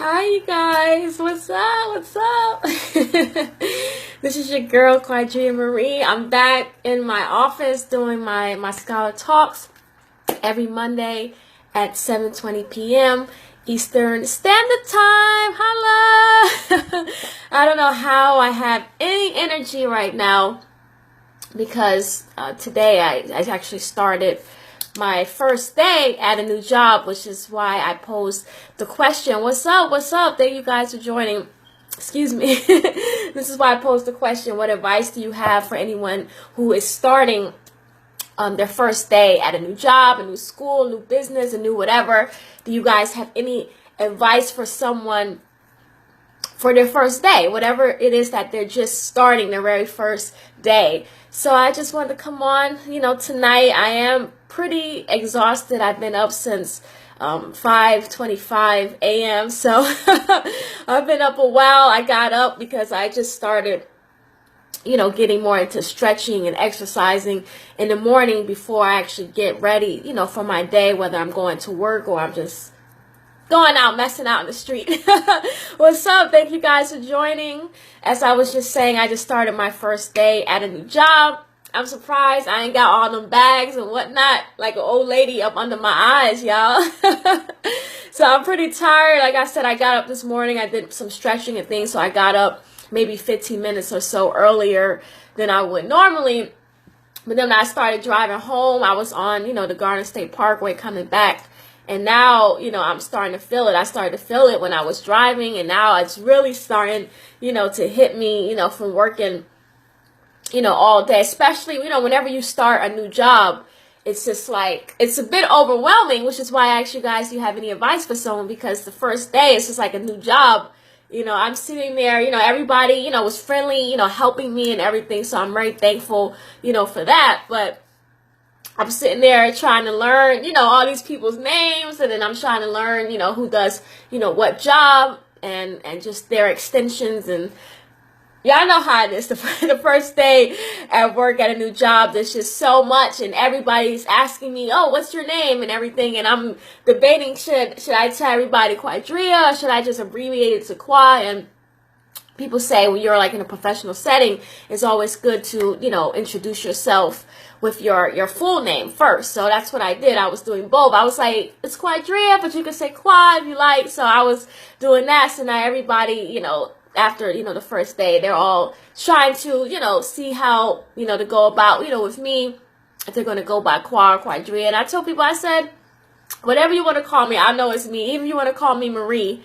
Hi, you guys. What's up? What's up? This is your girl, QadriyyahMarie. I'm back in my office doing my Scholar Talks every Monday at 7:20 p.m. Eastern Standard Time. Holla! I don't know how I have any energy right now because today I actually started my first day at a new job, which is why I posed the question, what's up, what's up? Thank you guys for joining. Excuse me. This is why I posed the question, what advice do you have for anyone who is starting their first day at a new job, a new school, new business, a new whatever? Do you guys have any advice for someone for their first day, whatever it is that they're just starting their very first day? So I just wanted to come on, tonight. I am pretty exhausted. I've been up since 5:25 a.m. So I've been up a while. I got up because I just started, getting more into stretching and exercising in the morning before I actually get ready, for my day, whether I'm going to work or I'm just going out, messing out in the street. What's up? Thank you guys for joining. As I was just saying, I just started my first day at a new job. I'm surprised I ain't got all them bags and whatnot, like an old lady up under my eyes, y'all. So I'm pretty tired. Like I said, I got up this morning. I did some stretching and things, so I got up maybe 15 minutes or so earlier than I would normally. But then when I started driving home, I was on, the Garden State Parkway coming back. And now, I'm starting to feel it. I started to feel it when I was driving, and now it's really starting, to hit me, from working, all day. Especially, whenever you start a new job, it's just like, it's a bit overwhelming, which is why I asked you guys, do you have any advice for someone? Because the first day, it's just like a new job. I'm sitting there, everybody, was friendly, helping me and everything. So I'm very thankful, for that. But I'm sitting there trying to learn, all these people's names, and then I'm trying to learn, who does, what job, and just their extensions. And y'all know how it is. The first day at work at a new job, there's just so much, and everybody's asking me, oh, what's your name and everything, and I'm debating, should I tell everybody Quadriyyah, or should I just abbreviate it to Quad? And people say when you're like in a professional setting, it's always good to, introduce yourself with your full name first. So that's what I did. I was doing both. I was like, it's Quadriyyah, but you can say Quad if you like. So I was doing that. So now everybody, after, the first day, they're all trying to, see how, to go about, with me, if they're going to go by Quad or Quadriyyah. And I told people, I said, whatever you want to call me, I know it's me. Even if you want to call me Marie,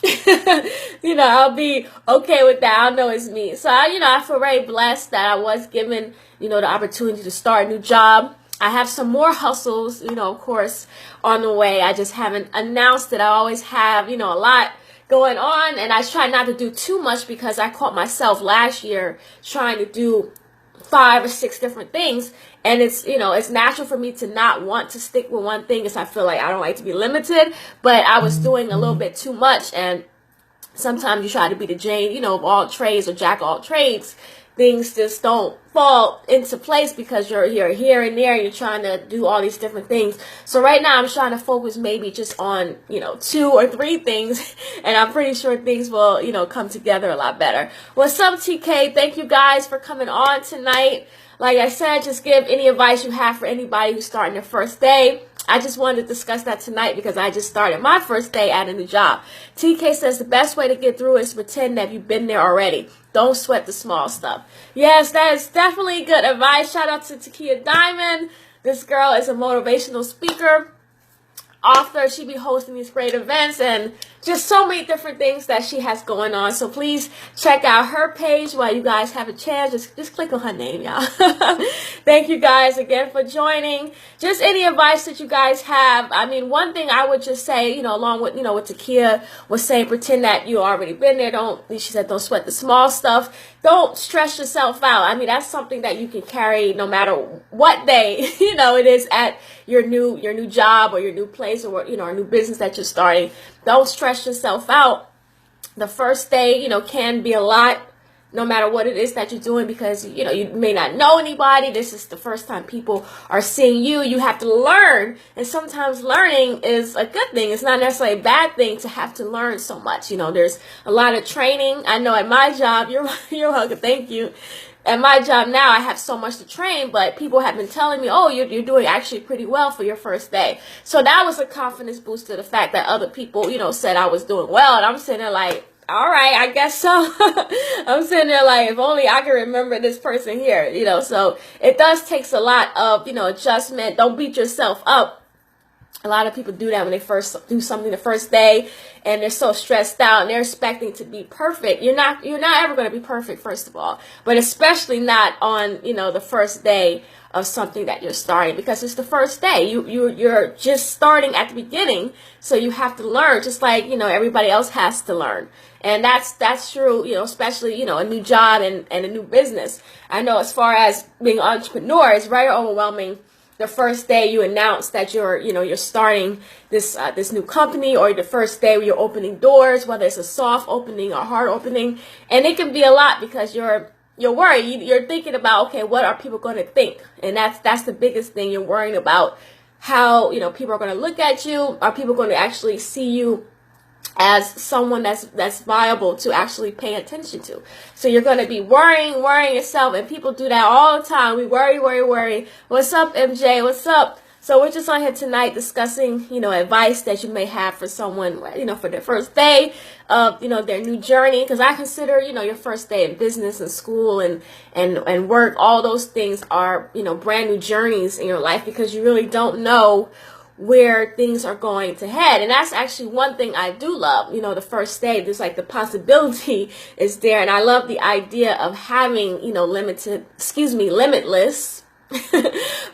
I'll be okay with that. I know it's me. So I feel very blessed that I was given, the opportunity to start a new job. I have some more hustles, of course, on the way. I just haven't announced it. I always have, a lot going on, and I try not to do too much because I caught myself last year trying to do 5 or 6 different things. And it's, it's natural for me to not want to stick with one thing because I feel like I don't like to be limited, but I was doing a little bit too much. And sometimes you try to be the Jane, of all trades, or jack of all trades. Things just don't fall into place because you're here and there, and you're trying to do all these different things. So right now I'm trying to focus maybe just on, 2 or 3 things, and I'm pretty sure things will, come together a lot better. What's up, TK? Thank you guys for coming on tonight. Like I said, just give any advice you have for anybody who's starting their first day. I just wanted to discuss that tonight because I just started my first day at a new job. TK says the best way to get through is to pretend that you've been there already. Don't sweat the small stuff. Yes, that is definitely good advice. Shout out to Takia Diamond. This girl is a motivational speaker, author. She be hosting these great events and just so many different things that she has going on. So please check out her page while you guys have a chance. Just click on her name, y'all. Thank you guys again for joining. Just any advice that you guys have. I mean, one thing I would just say, along with, what Takia was saying, pretend that you already been there. She said, don't sweat the small stuff. Don't stress yourself out. I mean, that's something that you can carry no matter what day, it is at your new job or your new place, or, a new business that you're starting. Don't stress yourself out. The first day, can be a lot, no matter what it is that you're doing, because you may not know anybody. This is the first time people are seeing you. You have to learn, and sometimes learning is a good thing. It's not necessarily a bad thing to have to learn so much. There's a lot of training. I know at my job, you're welcome, thank you. At my job now, I have so much to train, but people have been telling me, oh, you're doing actually pretty well for your first day. So that was a confidence booster, the fact that other people, said I was doing well, and I'm sitting there like, all right, I guess so. I'm sitting there like, if only I can remember this person here, so it does takes a lot of, adjustment. Don't beat yourself up. A lot of people do that when they first do something the first day, and they're so stressed out and they're expecting to be perfect. You're not ever going to be perfect, first of all, but especially not on, the first day of something that you're starting, because it's the first day. You're just starting at the beginning, so you have to learn just like, everybody else has to learn. And that's true, especially, a new job and a new business. I know as far as being an entrepreneur, it's very overwhelming. The first day you announce that you're starting this new company, or the first day where you're opening doors, whether it's a soft opening or hard opening, and it can be a lot because you're worried. You're thinking about, okay, what are people going to think? And that's the biggest thing. You're worrying about how people are going to look at you. Are people going to actually see you as someone that's viable to actually pay attention to? So you're going to be worrying yourself, and people do that all the time. We worry. What's up, MJ? What's up? So we're just on here tonight discussing, advice that you may have for someone, for their first day of, their new journey. Because I consider, your first day in business and school and work, all those things are, brand new journeys in your life, because you really don't know where things are going to head. And that's actually one thing I do love. The first day, there's like the possibility is there. And I love the idea of having, limitless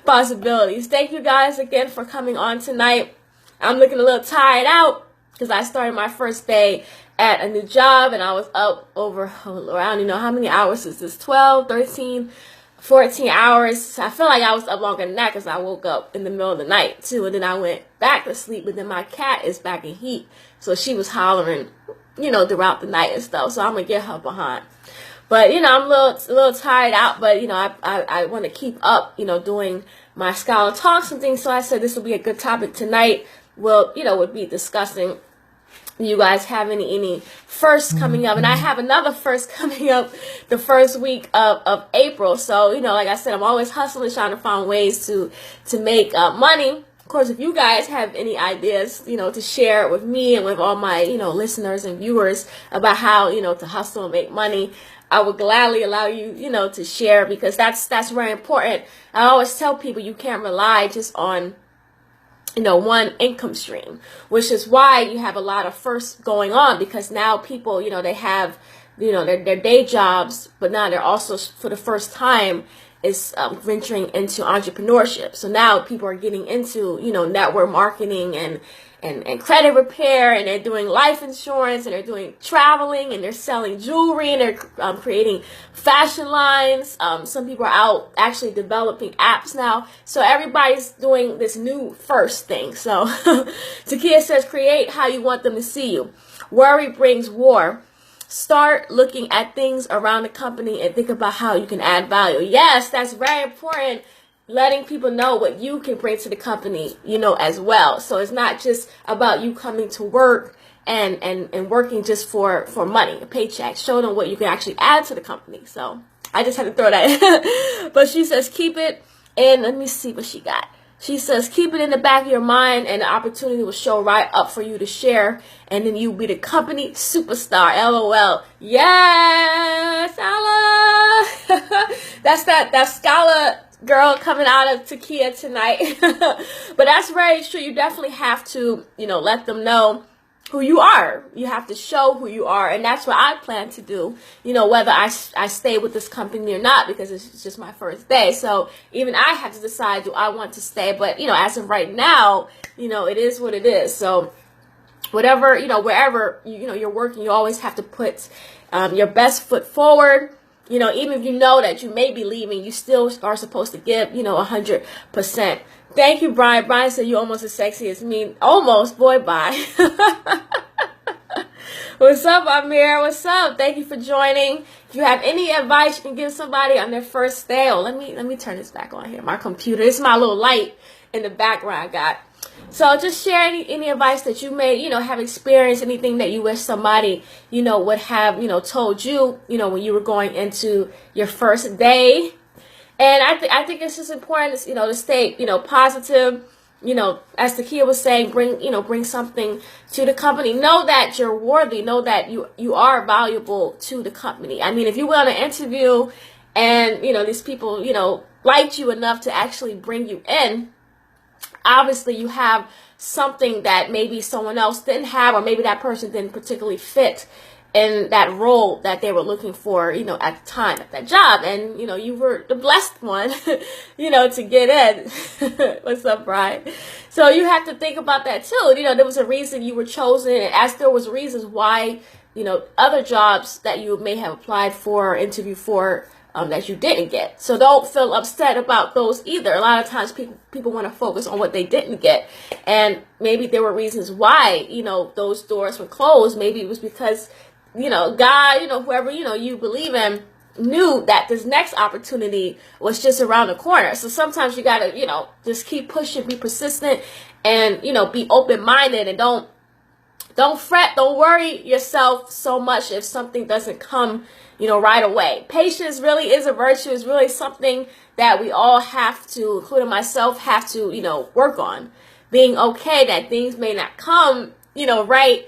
possibilities. Thank you guys again for coming on tonight. I'm looking a little tired out because I started my first day at a new job, and I was up over, I don't even know how many hours is this, 12, 13, 14 hours. I feel like I was up longer than that because I woke up in the middle of the night too, and then I went back to sleep. But then my cat is back in heat, so she was hollering, throughout the night and stuff. So I'm gonna get her behind. But I'm a little tired out. But I want to keep up, doing my Scholar Talks and things. So I said this will be a good topic tonight. We'll be discussing. You guys have any firsts coming up? And I have another first coming up the first week of April. So, like I said, I'm always hustling, trying to find ways to make money. Of course, if you guys have any ideas, to share with me and with all my, listeners and viewers about how, to hustle and make money, I would gladly allow you, to share, because that's very important. I always tell people you can't rely just on one income stream, which is why you have a lot of firsts going on, because now people, they have, their day jobs, but now they're also, for the first time, is venturing into entrepreneurship. So now people are getting into, network marketing and credit repair, and they're doing life insurance, and they're doing traveling, and they're selling jewelry, and they're creating fashion lines. Some people are out actually developing apps now. So everybody's doing this new first thing. So Takia says, create how you want them to see you. Worry brings war. Start looking at things around the company and think about how you can add value. Yes, that's very important. Letting people know what you can bring to the company, as well. So it's not just about you coming to work and working just for money, a paycheck. Show them what you can actually add to the company. So I just had to throw that in. But she says, keep it in. Let me see what she got. She says, keep it in the back of your mind, and the opportunity will show right up for you to share, and then you'll be the company superstar. LOL. Yes, Ella. That's Scholar girl coming out of Takia tonight. But that's very true. You definitely have to, let them know who you are. You have to show who you are, and that's what I plan to do, whether I stay with this company or not, because it's just my first day. So even I have to decide, do I want to stay? But, as of right now, it is what it is. So whatever, wherever, you're working, you always have to put your best foot forward. Even if you know that you may be leaving, you still are supposed to give, 100%. Thank you, Brian. Brian said, you're almost as sexy as me. Almost, boy, bye. What's up, Amir? What's up? Thank you for joining. If you have any advice you can give somebody on their first day, let me turn this back on here. My computer. This is my little light in the background I got. So just share any advice that you may, have experienced, anything that you wish somebody, would have, told you, when you were going into your first day. And I think it's just important, to stay, positive. As Takia was saying, bring something to the company. Know that you're worthy. Know that you are valuable to the company. I mean, if you went on an interview and, these people, liked you enough to actually bring you in, obviously you have something that maybe someone else didn't have, or maybe that person didn't particularly fit in that role that they were looking for, at the time, at that job. And, you were the blessed one, to get in. What's up, Brian? So you have to think about that too. There was a reason you were chosen, as there was reasons why, other jobs that you may have applied for or interviewed for, that you didn't get. So don't feel upset about those either. A lot of times people want to focus on what they didn't get. And maybe there were reasons why, those doors were closed. Maybe it was because, God, whoever, you believe in, knew that this next opportunity was just around the corner. So sometimes you got to, just keep pushing, be persistent, and, be open-minded, and don't fret, don't worry yourself so much if something doesn't come, right away. Patience really is a virtue. It's really something that we all have to, including myself, have to, work on. Being okay that things may not come, right,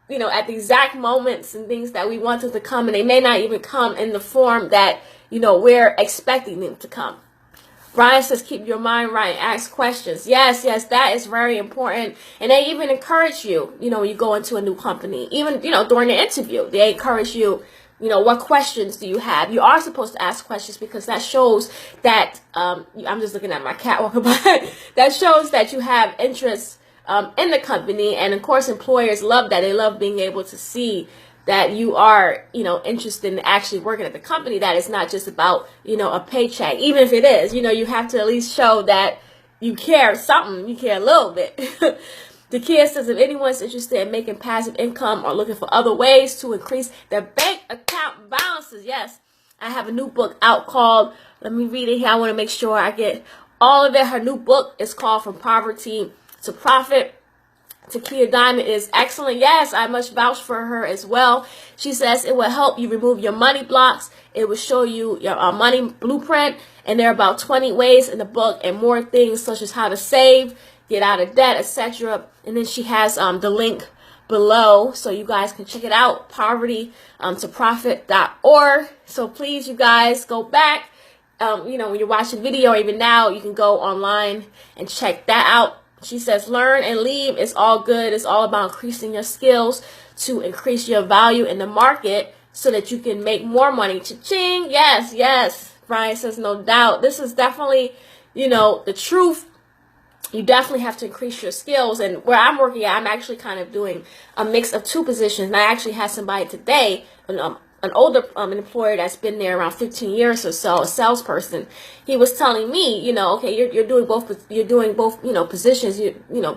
at the exact moments and things that we want them to come, and they may not even come in the form that, we're expecting them to come. Brian says, keep your mind right and ask questions. Yes, that is very important. And they even encourage you, when you go into a new company, even, during the interview, they encourage you, what questions do you have? You are supposed to ask questions because that shows that, I'm just looking at my cat walking by, that shows that you have interest in the company. And of course, employers love that. They love being able to see that you are, interested in actually working at the company, that it's not just about, a paycheck. Even if it is, you have to at least show that you care something, you care a little bit. The kid says, if anyone's interested in making passive income or looking for other ways to increase their bank account balances, yes, I have a new book out called, let me read it here. I want to make sure I get all of it. Her new book is called From Poverty to Profit. Takia Diamond is excellent. Yes, I must vouch for her as well. She says it will help you remove your money blocks. It will show you your money blueprint. And there are about 20 ways in the book and more things such as how to save, get out of debt, etc. And then she has the link below so you guys can check it out, poverty to profit.org. So please, you guys, go back. When you're watching video, or even now, you can go online and check that out. She says, learn and leave. It's all good. It's all about increasing your skills to increase your value in the market so that you can make more money. Cha-ching. Yes. Brian says, no doubt. This is definitely, the truth. You definitely have to increase your skills. And where I'm working at, I'm actually kind of doing a mix of two positions. And I actually had somebody today, an older employer that's been there around 15 years or so, a salesperson. He was telling me, okay, you're doing both positions,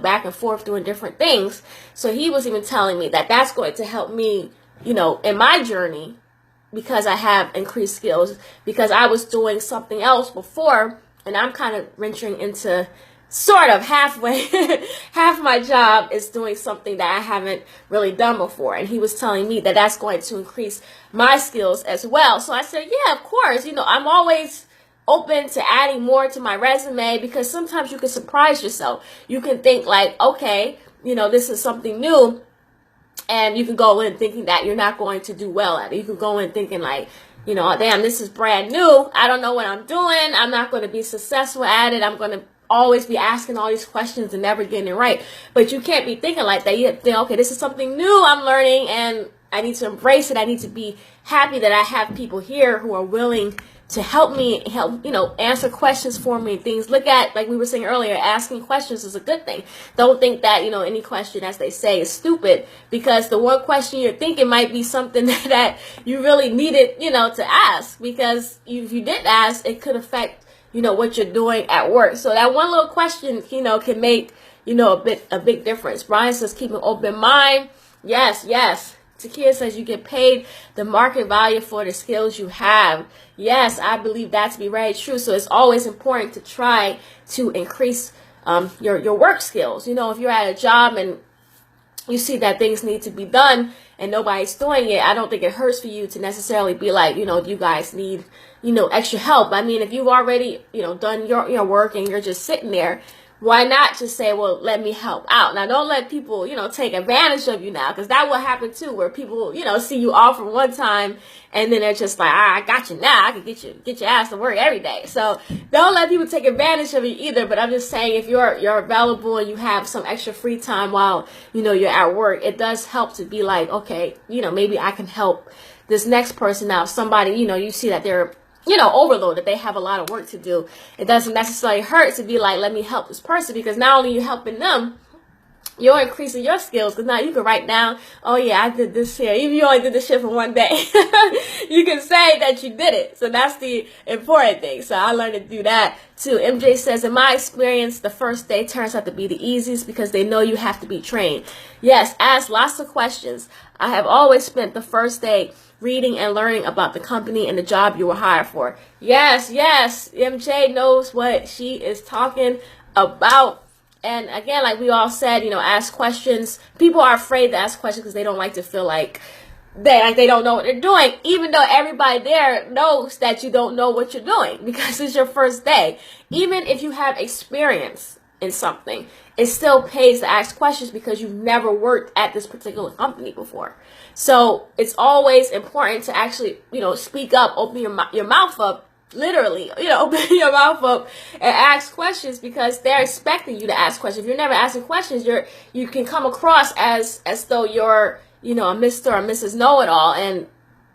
back and forth doing different things. So he was even telling me that that's going to help me, in my journey, because I have increased skills, because I was doing something else before, and I'm kind of venturing into sort of halfway, half my job is doing something that I haven't really done before. And he was telling me that that's going to increase my skills as well. So I said, yeah, of course, I'm always open to adding more to my resume, because sometimes you can surprise yourself. You can think like, okay, this is something new, and you can go in thinking that you're not going to do well at it. You can go in thinking like, damn, this is brand new. I don't know what I'm doing. I'm not going to be successful at it. I'm going to always be asking all these questions and never getting it right. But you can't be thinking like that. You have to think, okay, this is something new I'm learning, and I need to embrace it. I need to be happy that I have people here who are willing to help me, answer questions for me and things. Look at, like we were saying earlier, asking questions is a good thing. Don't think that, any question, as they say, is stupid, because the one question you're thinking might be something that you really needed, to ask, because if you didn't ask, it could affect what you're doing at work. So that one little question, can make, a big difference. Brian says, keep an open mind. Yes. Takia says you get paid the market value for the skills you have. Yes, I believe that to be very true. So it's always important to try to increase your work skills. You know, if you're at a job and you see that things need to be done and nobody's doing it, I don't think it hurts for you to necessarily be like, you know, you guys need, you know, extra help. I mean, if you've already, you know, done your work and you're just sitting there, why not just say, well, let me help out? Now, don't let people, you know, take advantage of you now, because that will happen too, where people, you know, see you offer one time and then they're just like, I got you now. I can get your ass to work every day. So don't let people take advantage of you either. But I'm just saying, if you're available and you have some extra free time while, you know, you're at work, it does help to be like, okay, you know, maybe I can help this next person out. Somebody, you know, you see that they're, you know, overloaded, they have a lot of work to do. It doesn't necessarily hurt to be like, let me help this person, because not only you're helping them, you're increasing your skills, because now you can write down, oh yeah, I did this here. Even if you only did this shit for one day, you can say that you did it. So that's the important thing. So I learned to do that too. MJ says, in my experience, the first day turns out to be the easiest because they know you have to be trained. Yes, ask lots of questions. I have always spent the first day reading and learning about the company and the job you were hired for. Yes, MJ knows what she is talking about. And again, like we all said, you know, ask questions. People are afraid to ask questions because they don't like to feel like they don't know what they're doing, even though everybody there knows that you don't know what you're doing because it's your first day. Even if you have experience in something, it still pays to ask questions because you've never worked at this particular company before. So it's always important to actually, you know, speak up, open your mouth up, literally, you know, open your mouth up and ask questions, because they're expecting you to ask questions. If you're never asking questions, you can come across as though you're, you know, a Mr. or Mrs. Know-it-all, and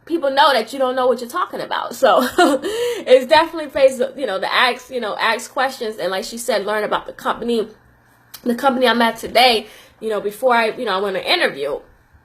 people know that you don't know what you're talking about. So it's definitely pays, you know, to ask questions. And like she said, learn about the company I'm at today. You know, before I went to interview,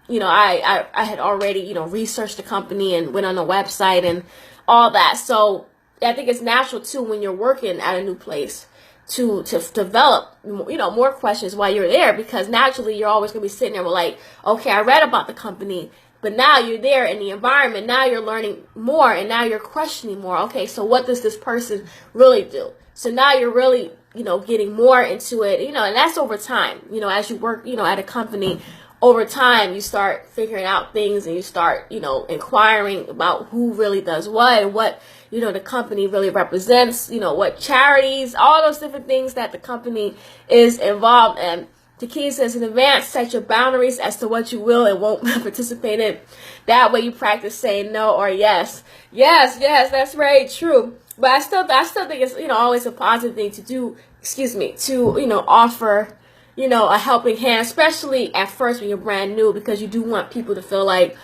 you know, I had already, you know, researched the company and went on the website and all that. So I think it's natural too, when you're working at a new place, to develop, you know, more questions while you're there, because naturally you're always going to be sitting there with like, okay, I read about the company, but now you're there in the environment. Now you're learning more, and now you're questioning more. Okay, so what does this person really do? So now you're really, you know, getting more into it, you know, and that's over time. You know, as you work, you know, at a company, over time, you start figuring out things, and you start, you know, inquiring about who really does what, and what, you know, the company really represents, you know, what charities, all those different things that the company is involved in. Takia says, in advance, set your boundaries as to what you will and won't participate in. That way you practice saying no or yes. Yes, that's very true. But I still think it's, you know, always a positive thing to do, to, you know, offer, you know, a helping hand, especially at first when you're brand new, because you do want people to feel like,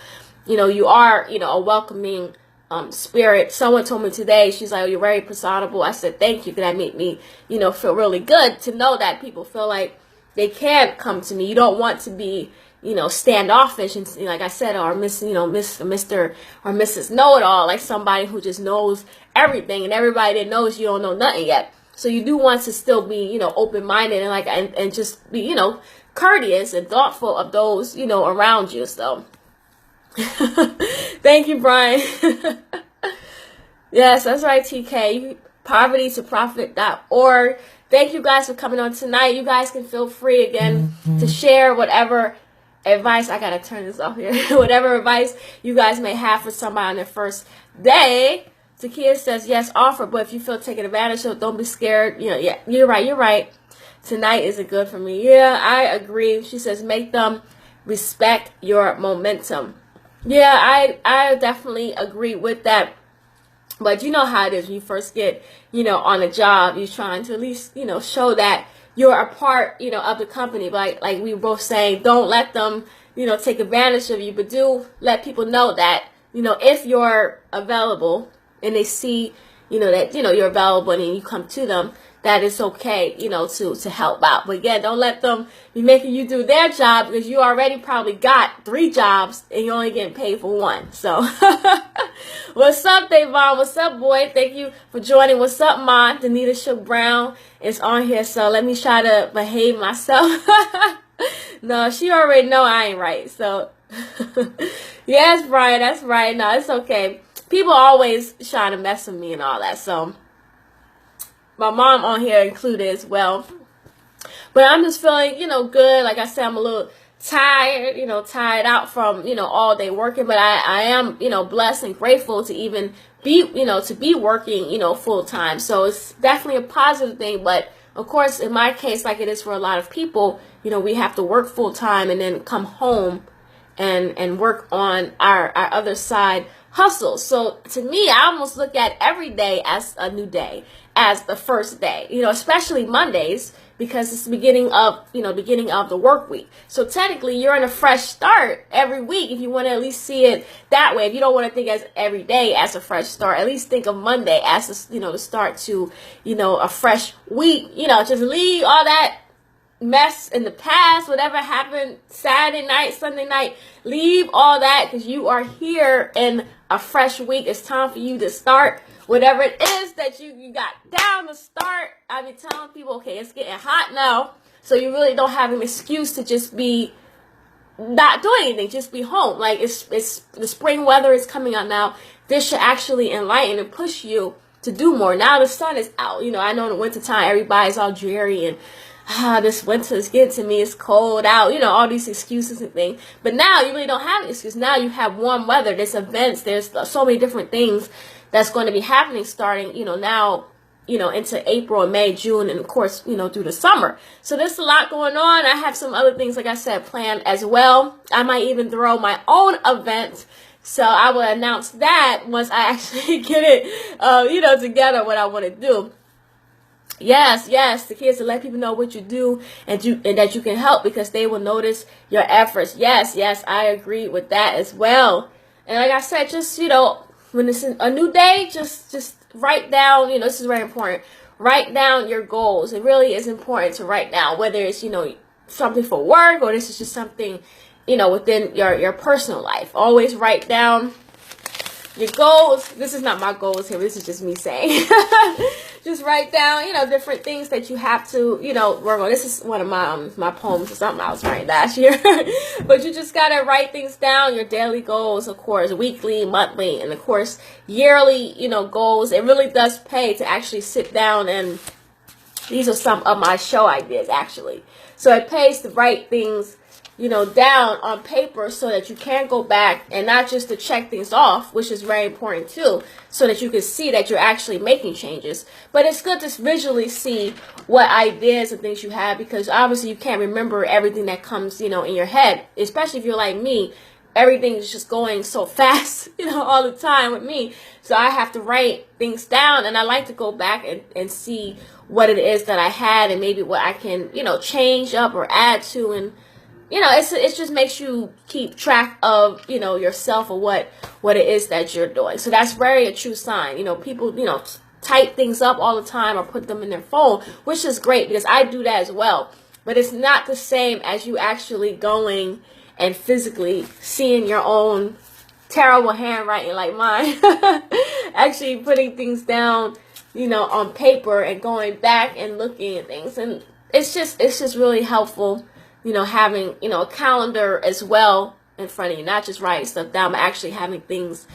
you know, you are, you know, a welcoming spirit. Someone told me today, she's like, oh, you're very personable. I said, thank you, because that made me, you know, feel really good to know that people feel like they can come to me. You don't want to be, you know, standoffish and, like I said, or Mr. or Mrs. Know-it-all, like somebody who just knows everything, and everybody that knows you don't know nothing yet. So you do want to still be, you know, open-minded and like and just be, you know, courteous and thoughtful of those, you know, around you. So thank you, Brian. Yes, that's right, TK. povertytoprofit.org. Thank you guys for coming on tonight. You guys can feel free again to share whatever advice. I gotta turn this off here. Whatever advice you guys may have for somebody on their first day. Takia says, yes, offer, but if you feel taken advantage of, don't be scared. You know, yeah, you're right. Tonight isn't good for me. Yeah, I agree. She says, make them respect your momentum. Yeah, I definitely agree with that. But you know how it is when you first get, you know, on a job, you're trying to at least, you know, show that you're a part, you know, of the company. But like we were both saying, don't let them, you know, take advantage of you, but do let people know that, you know, if you're available, and they see, you know, that, you know, you're available and you come to them, that it's okay, you know, to help out. But again, don't let them be making you do their job, because you already probably got 3 jobs and you're only getting paid for 1. So what's up, Davon? What's up, boy? Thank you for joining. What's up, Ma? Danita Shook Brown is on here. So let me try to behave myself. No, she already know I ain't right. So, yes, Brian, that's right. No, it's okay. People always trying to mess with me and all that. So, my mom on here included as well. But I'm just feeling, good. Like I said, I'm a little tired, tired out from, all day working. But I am, blessed and grateful to even be, to be working, full time. So it's definitely a positive thing. But of course, in my case, like it is for a lot of people, we have to work full time and then come home and work on our other side hustle. So to me, I almost look at every day as a new day, as the first day, especially Mondays, because it's the beginning of the work week. So technically you're in a fresh start every week if you want to at least see it that way. If you don't want to think as every day as a fresh start, at least think of Monday as the start to, a fresh week. Just leave all that mess in the past, whatever happened Saturday night, Sunday night, leave all that, because you are here in a fresh week. It's time for you to start whatever it is that you got down to start. I be telling people, okay, it's getting hot now, so you really don't have an excuse to just be not doing anything, just be home. Like it's the spring weather is coming out now. This should actually enlighten and push you to do more. Now the sun is out. I know in the wintertime everybody's all dreary and this winter is getting to me, it's cold out, all these excuses and things. But now you really don't have an excuse. Now you have warm weather, there's events, there's so many different things that's going to be happening starting, now, into April and May, June, and of course, through the summer. So there's a lot going on. I have some other things, like I said, planned as well. I might even throw my own event. So I will announce that once I actually get it, together, what I want to do. Yes, the kids to let people know what you do and that you can help, because they will notice your efforts. Yes, I agree with that as well. And like I said, just, when it's a new day, just write down, this is very important. Write down your goals. It really is important to write down, whether it's, something for work or this is just something, within your personal life. Always write down your goals. This is not my goals here. This is just me saying. Just write down, different things that you have to, work on. This is one of my poems or something I was writing last year. But you just got to write things down, your daily goals, of course, weekly, monthly, and of course, yearly, goals. It really does pay to actually sit down, and these are some of my show ideas, actually. So it pays to write things down on paper so that you can go back and not just to check things off, which is very important too, so that you can see that you're actually making changes. But it's good to visually see what ideas and things you have, because obviously you can't remember everything that comes, in your head, especially if you're like me. Everything is just going so fast, all the time with me. So I have to write things down, and I like to go back and see what it is that I had and maybe what I can, change up or add to. And it just makes you keep track of, yourself or what it is that you're doing. So that's very a true sign. People, type things up all the time or put them in their phone, which is great because I do that as well. But it's not the same as you actually going and physically seeing your own terrible handwriting like mine. Actually putting things down, on paper and going back and looking at things. And it's just really helpful. Having, a calendar as well in front of you, not just writing stuff down, but actually having things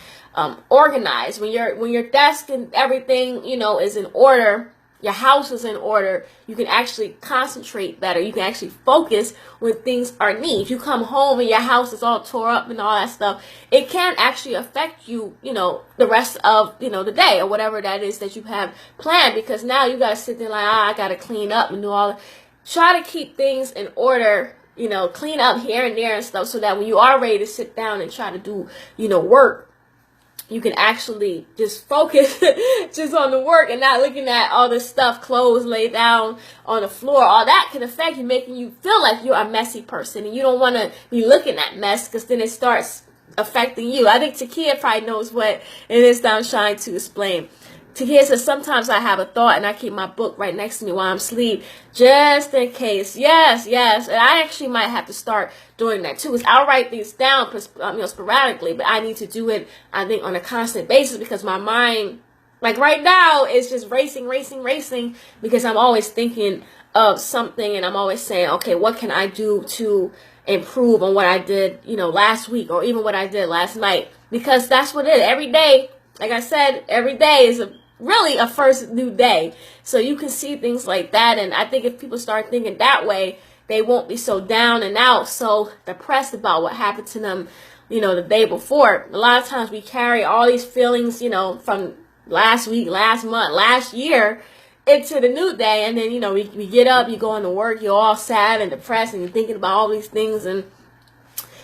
organized. When your desk and everything, is in order, your house is in order, you can actually concentrate better. You can actually focus when things are neat. If you come home and your house is all tore up and all that stuff, it can actually affect you, the rest of, the day or whatever that is that you have planned, because now you got to sit there like, I got to clean up and do all that. Try to keep things in order, clean up here and there and stuff, so that when you are ready to sit down and try to do, work, you can actually just focus just on the work and not looking at all the stuff, clothes laid down on the floor. All that can affect you, making you feel like you're a messy person, and you don't want to be looking at mess, because then it starts affecting you. I think Takia probably knows what it is that I'm trying to explain. Takia says, sometimes I have a thought and I keep my book right next to me while I'm asleep, just in case. Yes. And I actually might have to start doing that too, because I'll write things down, sporadically, but I need to do it, I think, on a constant basis, because my mind, like right now, is just racing, because I'm always thinking of something, and I'm always saying, okay, what can I do to improve on what I did, last week, or even what I did last night? Because that's what it is. Every day, like I said, every day is really a first new day. So you can see things like that. And I think if people start thinking that way, they won't be so down and out, so depressed about what happened to them, the day before. A lot of times we carry all these feelings, from last week, last month, last year, into the new day. And then, we get up, you go into work, you're all sad and depressed, and you're thinking about all these things, and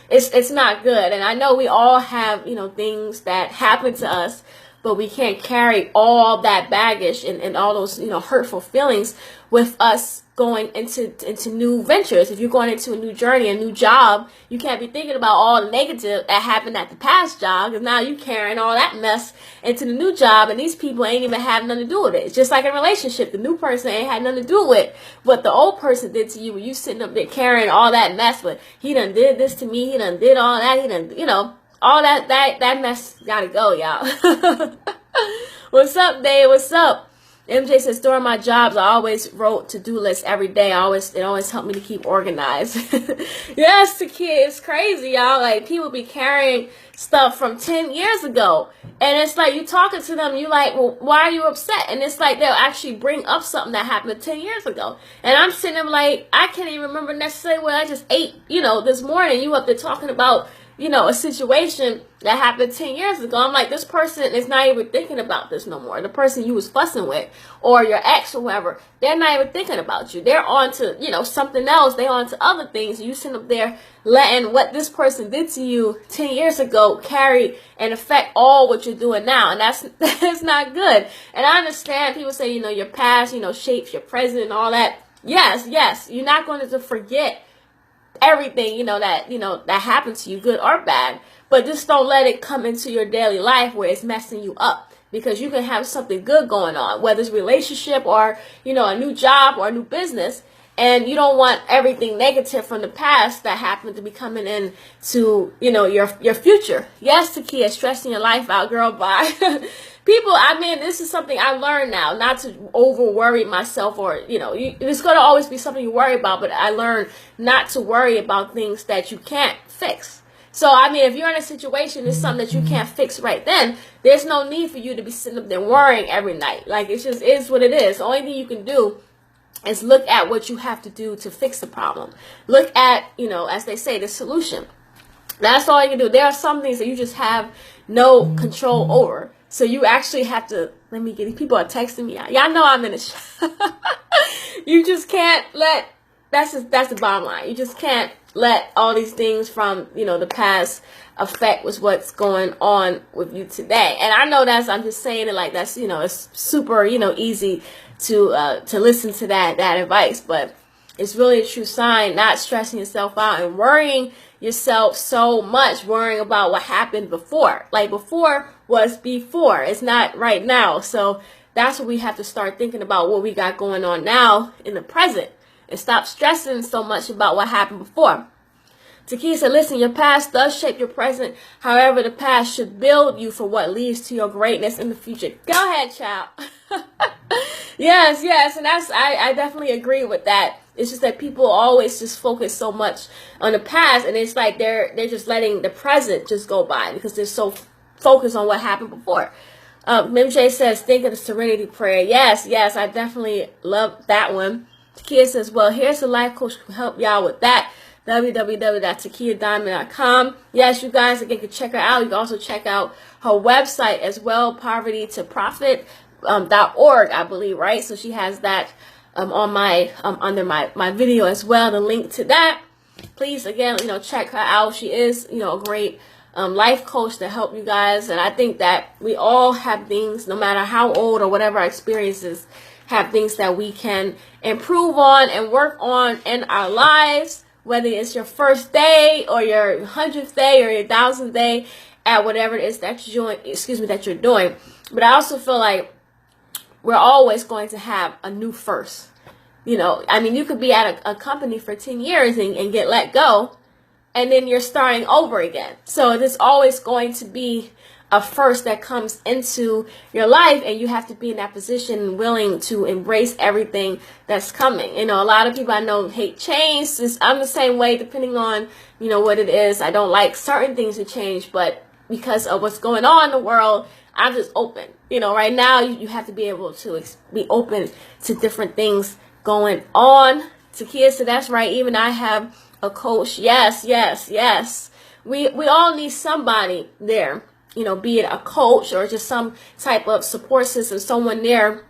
it's not good. And I know we all have, things that happen to us, but we can't carry all that baggage and all those, hurtful feelings with us going into new ventures. If you're going into a new journey, a new job, you can't be thinking about all the negative that happened at the past job, because now you're carrying all that mess into the new job, and these people ain't even have nothing to do with it. It's just like a relationship. The new person ain't had nothing to do with what the old person did to you, when you sitting up there carrying all that mess. But he done did this to me, he done did all that, he done, all that mess gotta go, y'all. What's up, Dave? What's up? MJ says, during my jobs, I always wrote to-do lists every day. It always helped me to keep organized. Yes, the kid, it's crazy, y'all. Like, people be carrying stuff from 10 years ago. And it's like, you talking to them, you like, well, why are you upset? And it's like, they'll actually bring up something that happened 10 years ago. And I'm sitting there like, I can't even remember necessarily what I just ate, this morning. You up there talking about, a situation that happened 10 years ago. I'm like, this person is not even thinking about this no more. The person you was fussing with, or your ex or whoever, they're not even thinking about you. They're on to, something else. They're on to other things. You sitting up there letting what this person did to you 10 years ago carry and affect all what you're doing now. And that's not good. And I understand people say, your past, shapes your present and all that. Yes. You're not going to forget everything, that happened to you, good or bad. But just don't let it come into your daily life where it's messing you up. Because you can have something good going on, whether it's a relationship or, a new job or a new business. And you don't want everything negative from the past that happened to be coming in to, your future. Yes, Takia, stressing your life out, girl, bye. People, this is something I learned now, not to over worry myself, or, it's going to always be something you worry about, but I learned not to worry about things that you can't fix. So, if you're in a situation, it's something that you can't fix right then, there's no need for you to be sitting up there worrying every night. Like, it just is what it is. The only thing you can do is look at what you have to do to fix the problem. Look at, as they say, the solution. That's all you can do. There are some things that you just have no control over. So you actually have to, people are texting me. Y'all know I'm in a You just can't let, that's the bottom line. You just can't let all these things from, the past affect with what's going on with you today. And I know I'm just saying it like that's, it's super, easy to listen to that advice, but it's really a true sign, not stressing yourself out and worrying yourself so much, worrying about what happened before. Like, before was before. It's not right now. So that's what we have to start thinking about, what we got going on now in the present, and stop stressing so much about what happened before. Takia said, listen, your past does shape your present. However, the past should build you for what leads to your greatness in the future. Go ahead, child. Yes. And I definitely agree with that. It's just that people always just focus so much on the past, and it's like they're just letting the present just go by because they're so focused on what happened before. MJ says, think of the serenity prayer. Yes, I definitely love that one. Takia says, well, here's the life coach who help y'all with that. www.takiadiamond.com. Yes, you guys, again, can check her out. You can also check out her website as well, povertytoprofit.org, I believe, right? So she has that on my under my video as well, the link to that. Please, again, check her out. She is, a great life coach to help you guys. And I think that we all have things, no matter how old or whatever our experiences, have things that we can improve on and work on in our lives, whether it's your first day or your 100th day or your 1000th day at whatever it is that you're doing. But I also feel like we're always going to have a new first. You could be at a company for 10 years and get let go, and then you're starting over again. So there's always going to be a first that comes into your life, and you have to be in that position and willing to embrace everything that's coming. You know, a lot of people I know hate change. I'm the same way, depending on, you know, what it is. I don't like certain things to change, but because of what's going on in the world, I'm just open. You know, right now you have to be able to be open to different things going on. Takia said, that's right. Even I have a coach. Yes. We all need somebody there. You know, be it a coach or just some type of support system, someone there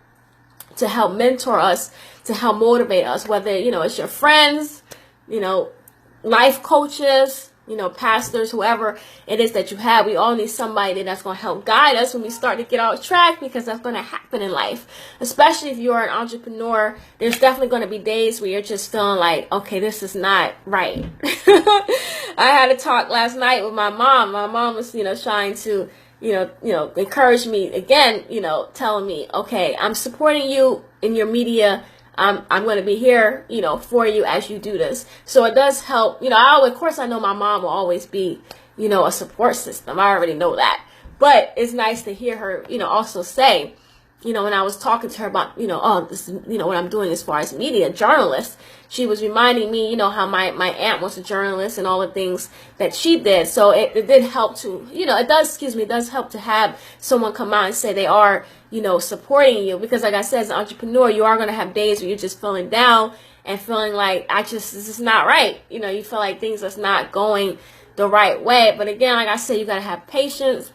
to help mentor us, to help motivate us, whether, you know, it's your friends, you know, life coaches, you know, pastors, whoever it is that you have. We all need somebody that's going to help guide us when we start to get off track, because that's going to happen in life. Especially if you're an entrepreneur, there's definitely going to be days where you're just feeling like, okay, this is not right. I had a talk last night with my mom. My mom was, you know, trying to, you know, encourage me again, you know, telling me, okay, I'm supporting you in your media. I'm going to be here, you know, for you as you do this. So it does help. You know, of course, I know my mom will always be, you know, a support system. I already know that. But it's nice to hear her, you know, also say, you know, when I was talking to her about, you know, oh, this is, you know, what I'm doing as far as media, journalist, she was reminding me, you know, how my aunt was a journalist and all the things that she did. So it did help to, you know, it does help to have someone come out and say they are, you know, supporting you. Because like I said, as an entrepreneur, you are going to have days where you're just feeling down and feeling like, this is not right. You know, you feel like things are not going the right way. But again, like I said, you got to have patience.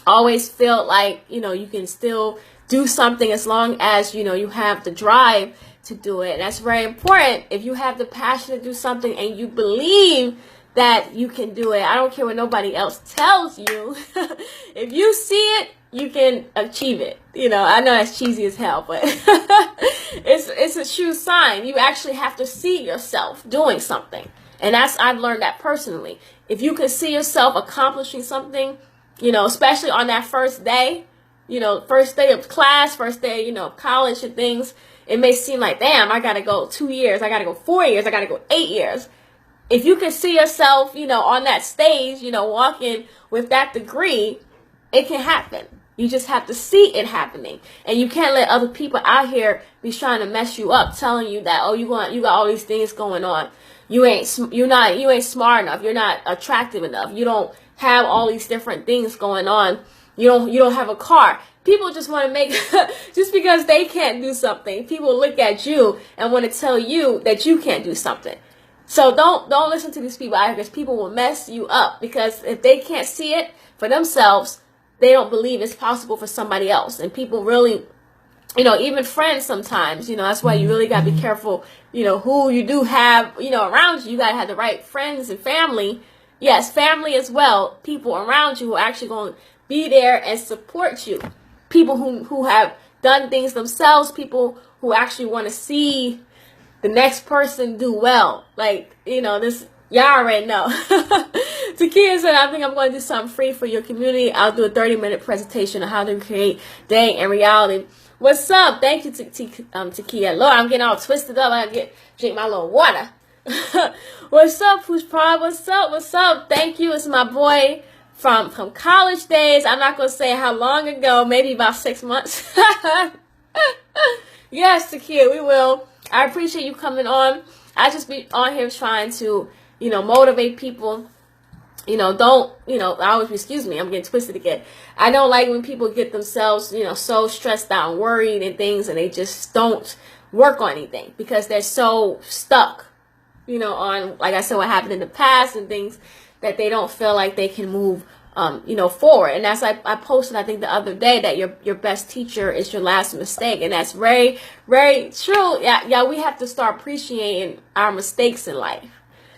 Always feel like, you know, you can still do something as long as, you know, you have the drive to do it. And that's very important. If you have the passion to do something and you believe that you can do it, I don't care what nobody else tells you. If you see it, you can achieve it. You know, I know that's cheesy as hell, but it's a true sign. You actually have to see yourself doing something. And I've learned that personally. If you can see yourself accomplishing something, you know, especially on that first day, you know, first day of class, first day, you know, of college and things, it may seem like, damn, I got to go 2 years, I got to go 4 years, I got to go 8 years. If you can see yourself, you know, on that stage, you know, walking with that degree, it can happen. You just have to see it happening. And you can't let other people out here be trying to mess you up, telling you that, oh, you got all these things going on. You ain't smart enough. You're not attractive enough. You don't have all these different things going on. You don't have a car. People just want to make, just because they can't do something, people look at you and want to tell you that you can't do something. So don't listen to these people out here, because people will mess you up, because if they can't see it for themselves, they don't believe it's possible for somebody else. And people really, you know, even friends sometimes, you know, that's why you really got to be careful, you know, who you do have, you know, around you. You got to have the right friends and family. Yes, family as well. People around you who are actually going to be there and support you. People who have done things themselves. People who actually want to see the next person do well. Like, you know, this, y'all already know. Takia said, I think I'm going to do something free for your community. I'll do a 30-minute presentation on how to create day and reality. What's up? Thank you, Takia. Lord, I'm getting all twisted up. I gotta drink my little water. What's up, Push Pride? What's up? Thank you. It's my boy from college days. I'm not going to say how long ago, maybe about 6 months. Yes, Takia, we will. I appreciate you coming on. I just be on here trying to, you know, motivate people. You know, excuse me, I'm getting twisted again. I don't like when people get themselves, you know, so stressed out and worried and things, and they just don't work on anything because they're so stuck, you know, on, like I said, what happened in the past and things that they don't feel like they can move, you know, forward. And that's, I posted, I think the other day, that your best teacher is your last mistake. And that's very, very true. Yeah, we have to start appreciating our mistakes in life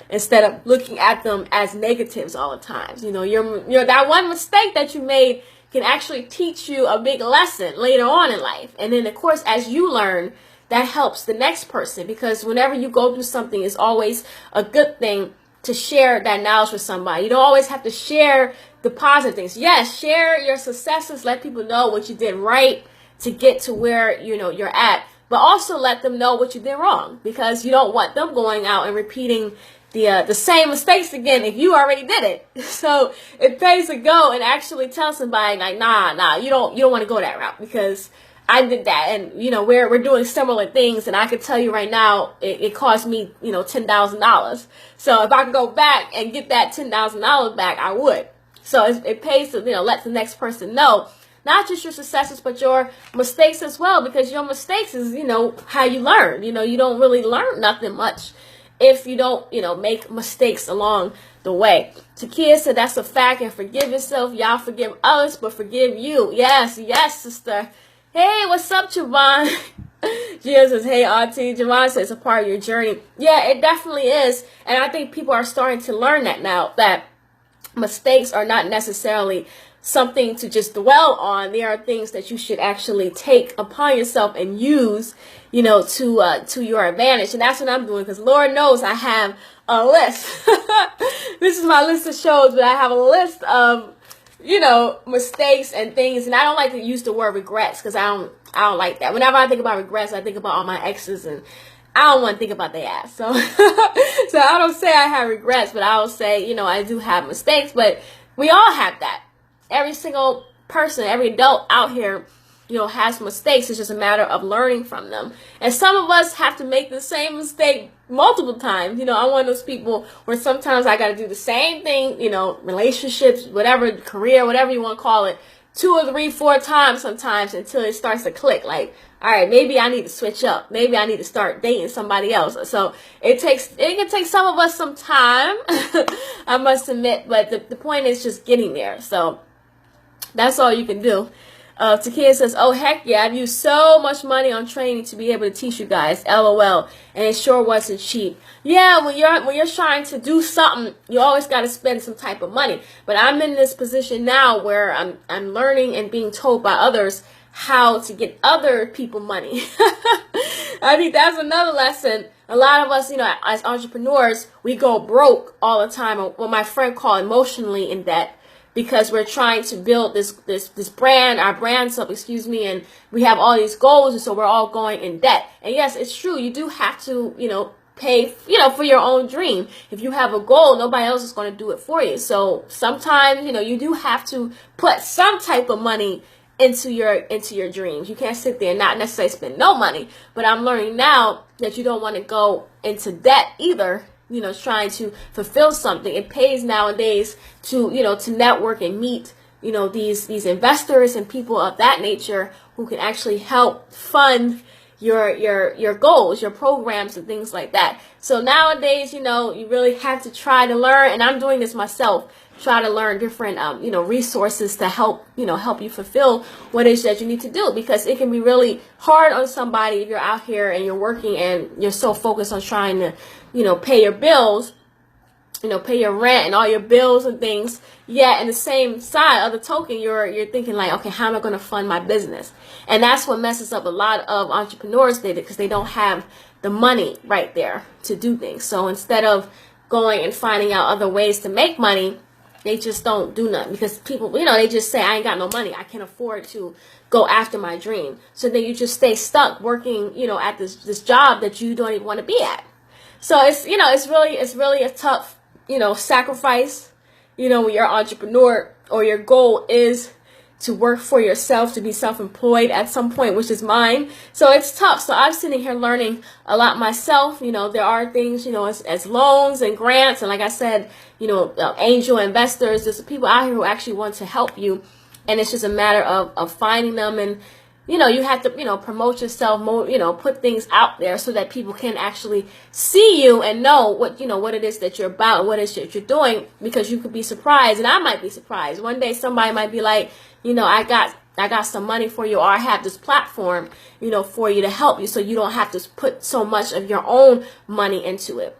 instead of looking at them as negatives all the time. You know, you're that one mistake that you made can actually teach you a big lesson later on in life. And then, of course, as you learn, that helps the next person, because whenever you go through something, it's always a good thing to share that knowledge with somebody. You don't always have to share the positive things. Yes, share your successes. Let people know what you did right to get to where, you know, you're at. But also let them know what you did wrong, because you don't want them going out and repeating the same mistakes again if you already did it. So it pays to go and actually tell somebody like, nah, you don't want to go that route because I did that, and we're doing similar things, and I can tell you right now it cost me $10,000. So if I could go back and get that $10,000 back, I would. So it pays to let the next person know not just your successes but your mistakes as well, because your mistakes is how you learn. You don't really learn nothing much if you don't make mistakes along the way. Takia said that's a fact, and forgive yourself. Y'all forgive others but forgive you. Yes, sister. Hey, what's up, Javon? Gia says, hey, Auntie. Javon says it's a part of your journey. Yeah, it definitely is. And I think people are starting to learn that now, that mistakes are not necessarily something to just dwell on. There are things that you should actually take upon yourself and use, to your advantage. And that's what I'm doing, because Lord knows I have a list. This is my list of shows, but I have a list of mistakes and things, and I don't like to use the word regrets because I don't like that. Whenever I think about regrets, I think about all my exes, and I don't want to think about their ass. So, so I don't say I have regrets, but I will say, I do have mistakes, but we all have that. Every single person, every adult out here, has mistakes. It's just a matter of learning from them. And some of us have to make the same mistake multiple times. I'm one of those people where sometimes I got to do the same thing, relationships, whatever, career, whatever you want to call it, 2 or 3, 4 times sometimes until it starts to click. Like, all right, maybe I need to switch up. Maybe I need to start dating somebody else. So it can take some of us some time, I must admit, but the point is just getting there. So that's all you can do. Takia says, oh, heck yeah, I've used so much money on training to be able to teach you guys, LOL, and it sure wasn't cheap. Yeah, when you're trying to do something, you always got to spend some type of money. But I'm in this position now where I'm learning and being told by others how to get other people money. I think that's another lesson. A lot of us, as entrepreneurs, we go broke all the time, or what my friend called emotionally in debt, because we're trying to build this brand, our brands up, and we have all these goals, and so we're all going in debt. And yes, it's true, you do have to, pay, for your own dream. If you have a goal, nobody else is going to do it for you. So sometimes, you do have to put some type of money into your dreams. You can't sit there and not necessarily spend no money. But I'm learning now that you don't want to go into debt either. Trying to fulfill something. It pays nowadays to, to network and meet, these investors and people of that nature who can actually help fund your goals, your programs and things like that. So nowadays, you really have to try to learn, and I'm doing this myself, try to learn different, resources to help you fulfill what it is that you need to do, because it can be really hard on somebody if you're out here and you're working and you're so focused on trying to, pay your bills, pay your rent and all your bills and things. Yet in the same side of the token, you're thinking like, okay, how am I going to fund my business? And that's what messes up a lot of entrepreneurs, because they don't have the money right there to do things. So instead of going and finding out other ways to make money, they just don't do nothing, because people, they just say, I ain't got no money. I can't afford to go after my dream. So then you just stay stuck working, at this job that you don't even want to be at. So it's really a tough, sacrifice, when you're an entrepreneur or your goal is to work for yourself, to be self-employed at some point, which is mine. So it's tough. So I'm sitting here learning a lot myself. There are things, as loans and grants. And like I said, angel investors, there's people out here who actually want to help you. And it's just a matter of finding them. And, you have to, promote yourself more, put things out there so that people can actually see you and know what it is that you're about and what it is that you're doing, because you could be surprised. And I might be surprised. One day somebody might be like, I got some money for you, or I have this platform, for you to help you, so you don't have to put so much of your own money into it.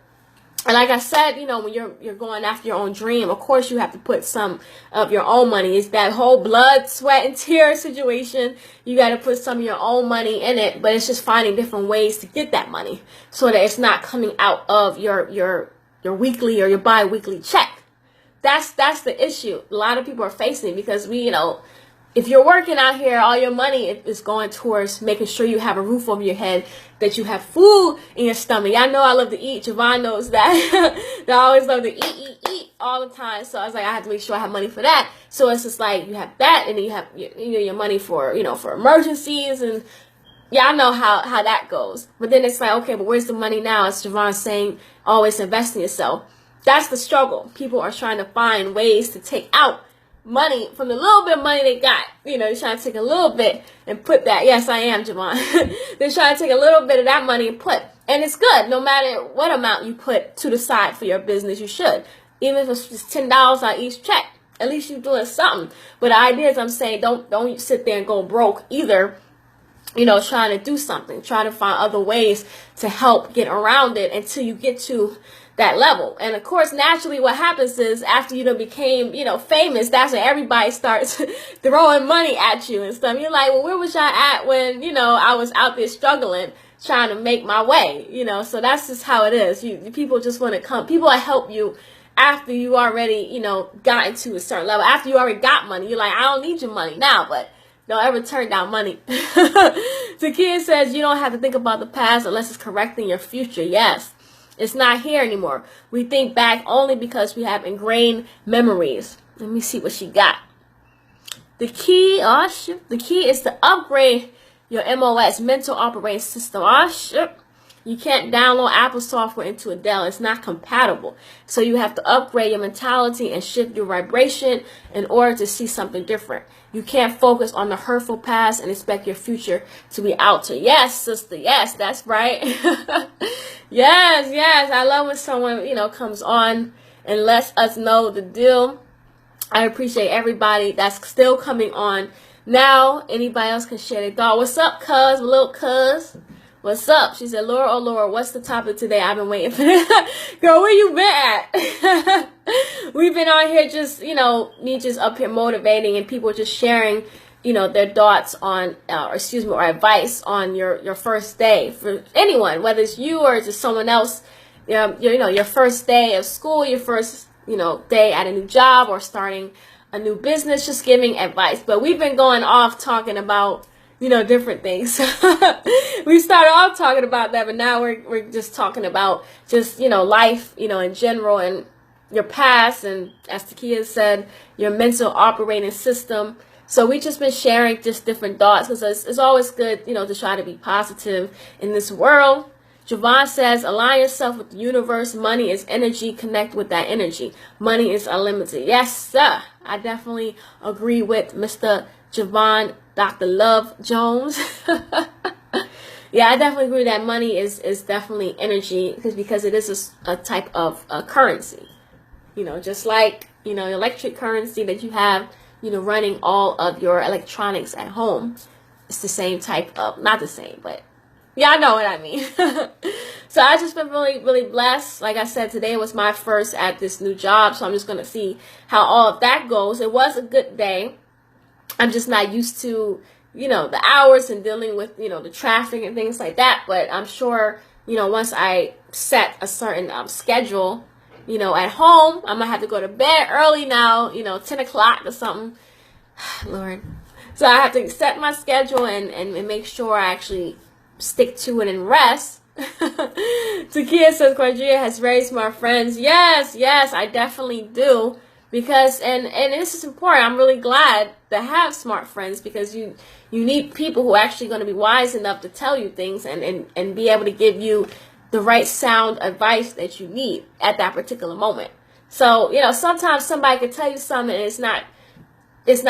And like I said, when you're going after your own dream, of course you have to put some of your own money. It's that whole blood, sweat, and tears situation. You got to put some of your own money in it, but it's just finding different ways to get that money so that it's not coming out of your weekly or your bi-weekly check. That's the issue a lot of people are facing, because we, if you're working out here, all your money is going towards making sure you have a roof over your head, that you have food in your stomach. Y'all know I love to eat. Javon knows that. I always love to eat all the time. So I was like, I have to make sure I have money for that. So it's just like you have that, and then you have your money for for emergencies, and y'all know how that goes. But then it's like, okay, but where's the money now? As Javon's saying, always invest in yourself. That's the struggle. People are trying to find ways to take out money from the little bit of money they got. They're trying to take a little bit and put that. Yes, I am, Javon. They're trying to take a little bit of that money and put. And it's good. No matter what amount you put to the side for your business, you should. Even if it's just $10 on each check. At least you're doing something. But the idea is, I'm saying, don't sit there and go broke either. Trying to do something. Trying to find other ways to help get around it until you get to that level. And of course, naturally, what happens is after you became, famous, that's when everybody starts throwing money at you and stuff. You're like, well, where was y'all at when, I was out there struggling, trying to make my way, So that's just how it is. People just want to come. People will help you after you already, gotten to a certain level. After you already got money, you're like, I don't need your money now, but don't ever turn down money. Takia says, you don't have to think about the past unless it's correcting your future. Yes. It's not here anymore. We think back only because we have ingrained memories. Let me see what she got. The key is to upgrade your MOS, mental operating system. You can't download Apple software into a Dell. It's not compatible. So you have to upgrade your mentality and shift your vibration in order to see something different. You can't focus on the hurtful past and expect your future to be altered. Yes, sister. Yes, that's right. Yes. I love when someone, comes on and lets us know the deal. I appreciate everybody that's still coming on now. Anybody else can share their thought. What's up, cuz? Little cuz. What's up? She said, Laura, oh Laura, what's the topic today? I've been waiting for that. Girl, where you been at? We've been on here just, me just up here motivating and people just sharing, their thoughts on, or advice on your first day for anyone, whether it's you or just someone else, your first day of school, your first, day at a new job or starting a new business, just giving advice. But we've been going off talking about, different things. We started off talking about that, but now we're just talking about just, life, in general, and your past, and as Takia said, your mental operating system. So we just been sharing just different thoughts because it's always good, to try to be positive in this world. Javon says, align yourself with the universe. Money is energy. Connect with that energy. Money is unlimited. Yes, sir. I definitely agree with Mr. Javon, Dr. Love Jones. Yeah, I definitely agree that money is definitely energy because it is a type of currency. Just like, electric currency that you have, running all of your electronics at home. It's the same type of, not the same, but y'all know what I mean. So I just been really, really blessed. Like I said, today was my first at this new job. So I'm just going to see how all of that goes. It was a good day. I'm just not used to, the hours and dealing with, the traffic and things like that. But I'm sure, once I set a certain schedule, at home, I'm going to have to go to bed early now, 10 o'clock or something. Lord. So I have to set my schedule and make sure I actually stick to it and rest. Takia says, Qadriyyah has very smart friends. Yes, I definitely do. Because, and this is important, I'm really glad to have smart friends because you need people who are actually going to be wise enough to tell you things and be able to give you the right sound advice that you need at that particular moment. So, sometimes somebody could tell you something and it's not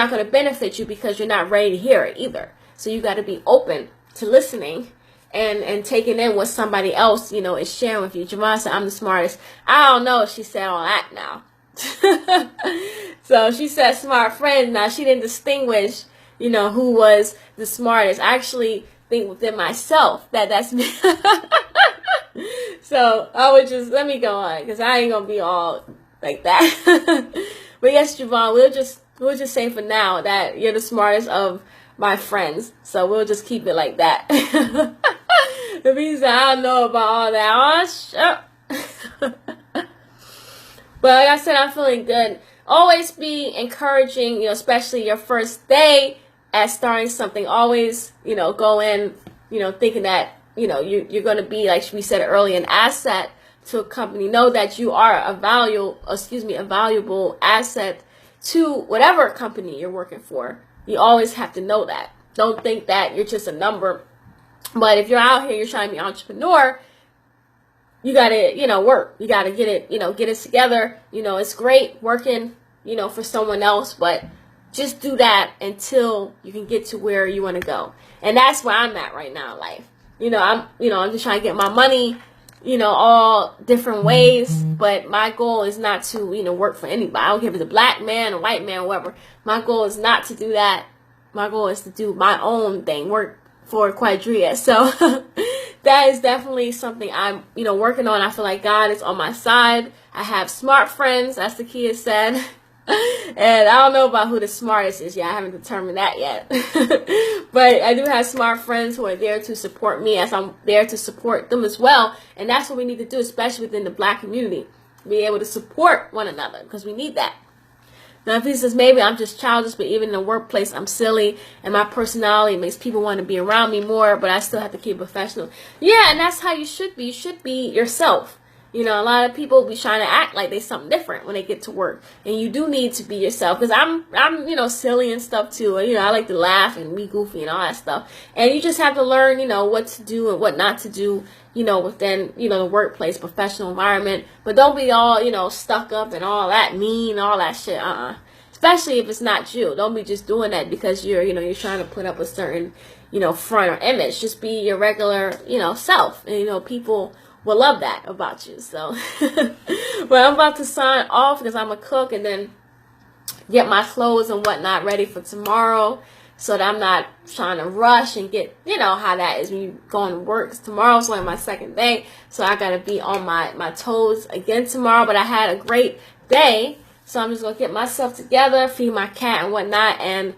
going to benefit you because you're not ready to hear it either. So you got to be open to listening and taking in what somebody else, is sharing with you. Javon said, I'm the smartest. I don't know if she said all that now. So she said smart friends. Now she didn't distinguish, who was the smartest. I actually think within myself that's me. So I would just, let me go on because I ain't going to be all like that. But yes, Javon, we'll just say for now that you're the smartest of my friends. So we'll just keep it like that. The reason I don't know about all that. Oh, shut. But like I said, I'm feeling good. always be encouraging, you know, especially your first day at starting something. Always, you know, go in, you know, thinking that, you know, you're going to be, like we said earlier, an asset to a company. Know that you are a valuable asset to whatever company you're working for. You always have to know that. Don't think that you're just a number. But if you're out here, you're trying to be an entrepreneur, you got to, you know, work. You got to get it, you know, get it together. You know, it's great working, you know, for someone else, but just do that until you can get to where you want to go. And that's where I'm at right now in life. You know, I'm just trying to get my money, you know, all different ways, but my goal is not to, you know, work for anybody. I don't care if it's a black man, a white man, whatever. My goal is not to do that. My goal is to do my own thing, work for Quadriyyah. So that is definitely something I'm, you know, working on. I feel like God is on my side. I have smart friends, as the kid said. And I don't know about who the smartest is yet. I haven't determined that yet. But I do have smart friends who are there to support me as I'm there to support them as well. And that's what we need to do, especially within the black community. Be able to support one another, because we need that. Now, if he says maybe I'm just childish, but even in the workplace, I'm silly, and my personality makes people want to be around me more, but I still have to keep professional. Yeah, and that's how you should be. You should be yourself. You know, a lot of people be trying to act like they're something different when they get to work. And you do need to be yourself. Because I'm, you know, silly and stuff too. You know, I like to laugh and be goofy and all that stuff. And you just have to learn, you know, what to do and what not to do, you know, within, you know, the workplace, professional environment. But don't be all, you know, stuck up and all that mean, all that shit. Especially if it's not you. Don't be just doing that because you're, you know, you're trying to put up a certain, you know, front or image. Just be your regular, you know, self. And, you know, people will love that about you. So, but I'm about to sign off because I'm a cook and then get my clothes and whatnot ready for tomorrow, so that I'm not trying to rush and get, you know how that is when you go to work. 'Cause tomorrow's like my second day, so I gotta be on my toes again tomorrow. But I had a great day, so I'm just gonna get myself together, feed my cat and whatnot, and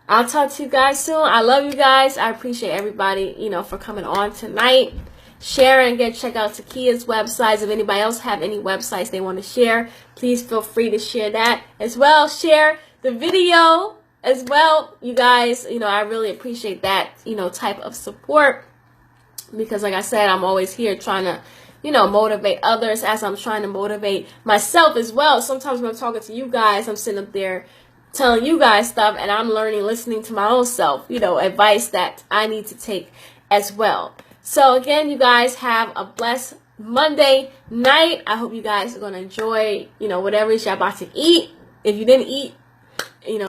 I'll talk to you guys soon. I love you guys. I appreciate everybody, you know, for coming on tonight. Share and check out Takia's websites. If anybody else have any websites they want to share, please feel free to share that as well. Share the video as well, you guys. You know, I really appreciate that, you know, type of support, because like I said, I'm always here trying to, you know, motivate others as I'm trying to motivate myself as well. Sometimes when I'm talking to you guys, I'm sitting up there telling you guys stuff, and I'm learning, listening to my own self, you know, advice that I need to take as well. So again, you guys have a blessed Monday night. I hope you guys are going to enjoy, you know, whatever it is you're about to eat. If you didn't eat, you know,